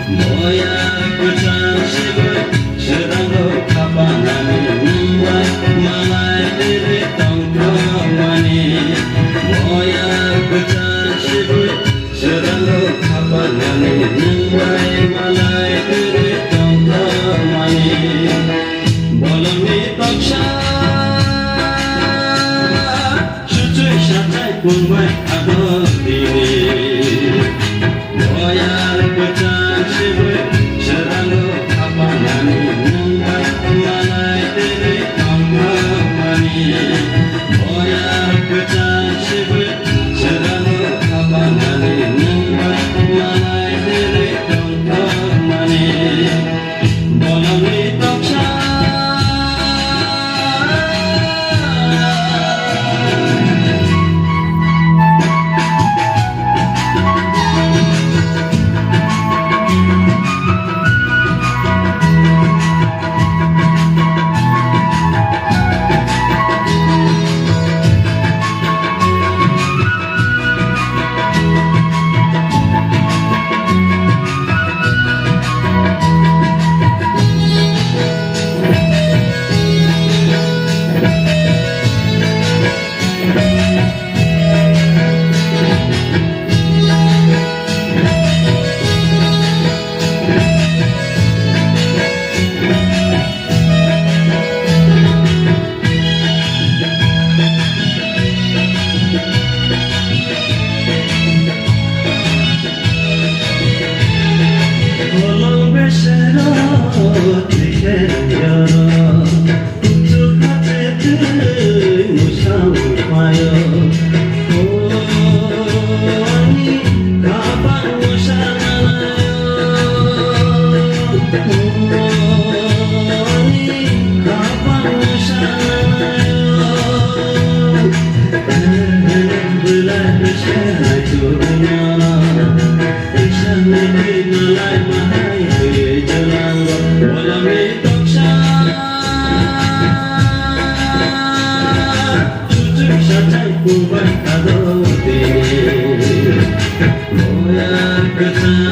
Moyaku cantik sedang kapangan membuat malai diri tongkrongani. Moyaku cantik sedang kapangan membuat malai diri tongkrongani. Bolami paksa suci satai kumai abad ini. Moyaku cantik sedang kapangan membuat malai diri tongkrongani. Moyaku cantik sedang kapangan membuat malai diri tongkrongani. Bolami paksa Moyaku